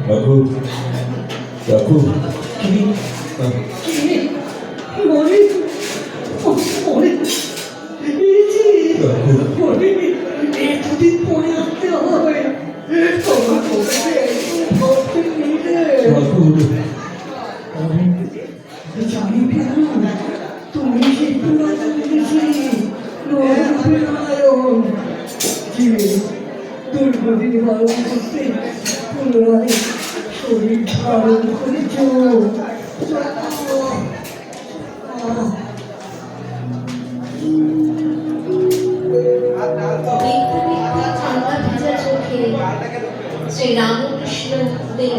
রাখো রাখো এতদিন পরে আসতে হবে। আমি জানি তুমি সেই দুর্গতি নিবারণ করতে পুনরায় শরীর ধারণ করেছ। শ্রী রামকৃষ্ণ দেব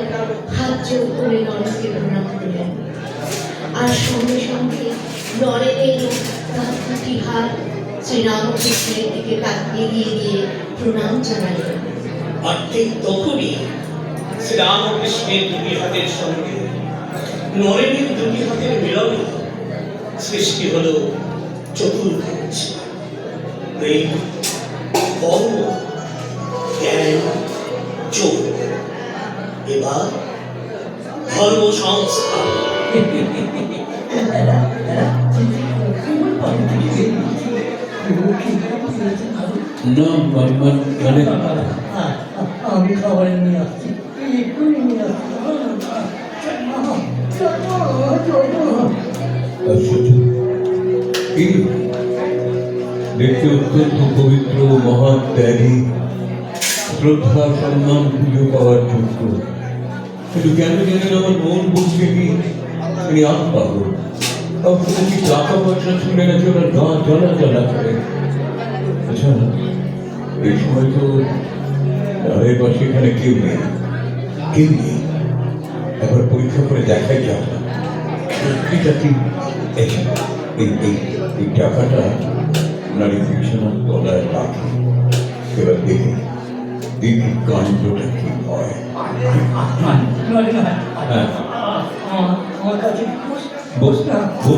হাত জোর করে নরেনকে প্রণাম করলেন, আর সঙ্গে সঙ্গে নরেনের তার দুটি হাত শ্রী রামকৃষ্ণের দিকে তাকিয়ে দিয়ে প্রণাম জানালেন। আর ঠিক তখনই শ্রীরামকৃষ্ণের দুটি হাতের সঙ্গে নরেনের দুটি হাতের মিলনে সৃষ্টি হল চতুর্ভুজ। প্রেম, কর্ম, জ্ঞান, যোগ। এবার ধর্ম সংস্কার। আমি খাবার নিয়ে আসছি, এক্ষুনি নিয়ে আসছি। দেখতে অত্যন্ত পবিত্র, মহান ত্যাগী, শ্রদ্ধা সম্মান পুজো পাওয়ার যোগ্য, কিন্তু কেন জানেন আমার মন বলছে কি তিনি আত্মাহ। কি টাকা পয়সা শুনে না ওরা গা জ্বলা জ্বলা করে। আচ্ছা, এই সময় তো ঘরের পাশে এখানে কেউ নেই, কেউ নেই। একবার পরীক্ষা করে দেখাই যাক না সত্যিটা কি। এই টাকাটা নারী বিছানার তলায় রাখে, এবার দেখি দেখি কাণ্ডটা কি হয়। হ্যাঁ, আমার কাছে বসবো।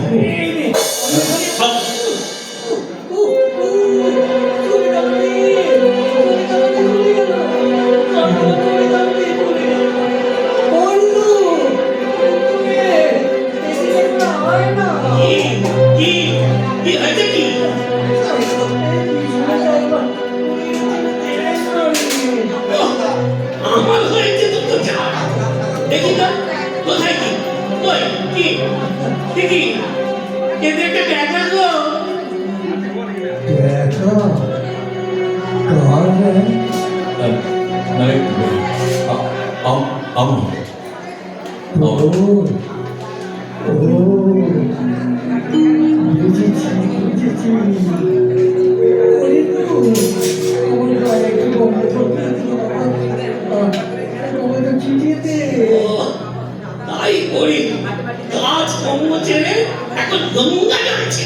আমার হয়েছে তো যা দেখি তো কোথায় কি কি দেখি এদের একটা দেখা গো। তাই করি কাজ কর্ম ছেড়ে এখন গঙ্গা যাচ্ছে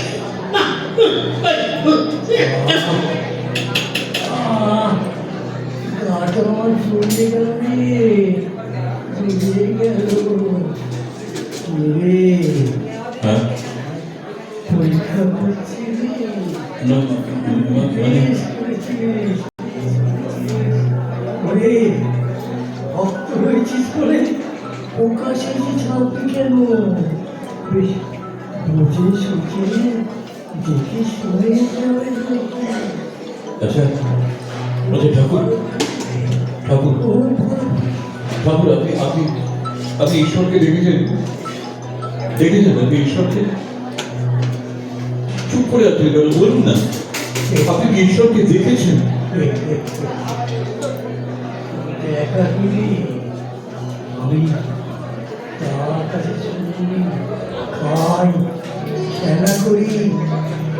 না। আমার চলে গেল রে, চলে গেল রে। পরীক্ষা করছি রে, ভক্ত হয়েছিস করে পোকা শেষে ছাড়বি কেন? বেশ বুঝে সুখে দেখে শুনে যাবে। আচ্ছা আচ্ছা, ঠাকুর ঠাকুর ঠাকুর আপনি আপনি আপনি ঈশ্বরকে দেখেছেন? দেখেছেন আপনি ঈশ্বরকে? চুপ করে আপনি বলুন না, আপনি কি ঈশ্বরকে দেখেছেন? দেখা দিলি আমি তার কাছে শুনি, খাই, খেলা করি,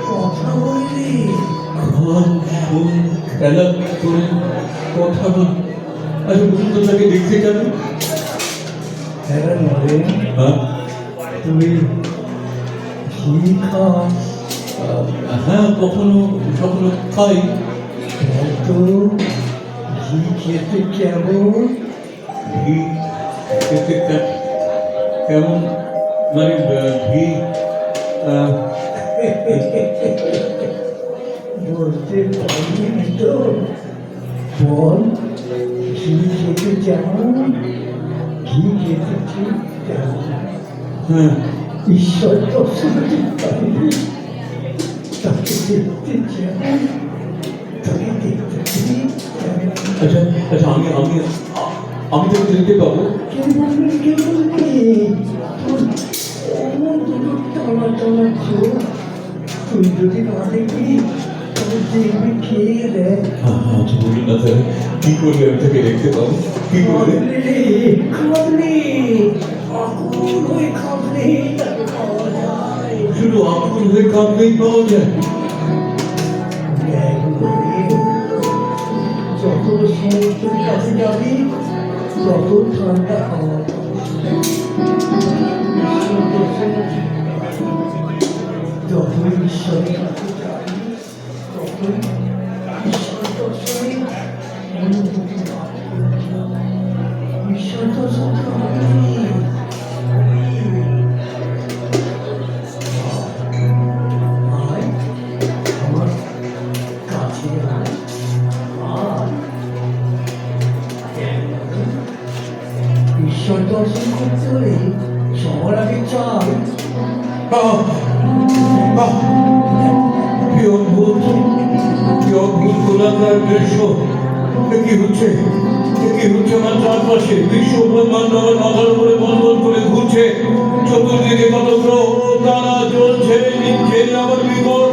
কথা বলি। খান, শোন, খেলা করেন, কথা বল। আচ্ছা বলুন তো তাকে দেখতে কেন? খেলা নয়, হ্যাঁ তুই ঘি খাস? হ্যাঁ, কখনো কখনো খাই। তো ঘি খেতে কেমন? ঘি খেতে কেমন মানে ঘি বলতে পারবি তো? বল ঘি খেতে কেমন? ঠিক এসেছি তেমন হ্যাঁ ঈশ্বর দর্শন পাইনি, তাকে দেখতে চাই, তাকে দেখতে চাই তেমন। আচ্ছা আচ্ছা আমি তোকে দেখতে পাবো? কে বলবে তোর অমন দুটো টানা টানা চোখ, তুই যদি না দেখবি তবে দেখবি খেয়ে দেয়। আচ্ছা বলুন না স্যার, কি করলে আমি তাকে দেখতে পাবো? কি করলে? খাবলে আকুল হয়ে খাবলে তাকে পাওয়া যায়। শুধু আকুল হয়ে কাঁদলেই পাওয়া যায়? যত সমুদ্রের কাছে যাবি তত ঠান্ডা হাওয়া পাবি। যত ঈশ্বরের কাছে যাবি ততই ঈশ্বর দর্শনে অনুভূতি লাভ করবি। ঈশ্বর দর্শন হবেই। আয় আমার কাছে আয়, আয়। ঈশ্বর দর্শন করতে হলে সবার আগে চাই কি অদ্ভুত গোলাকার দৃশ্য! কি হচ্ছে আমার চারপাশে? বিশ্ব ব্রহ্মাণ্ড আমার মাথার উপরে বলবল করে ঘুরছে, চতুর্দিকে কত গ্রহ তারা জ্বলছে, নিচ্ছে আমার বিকট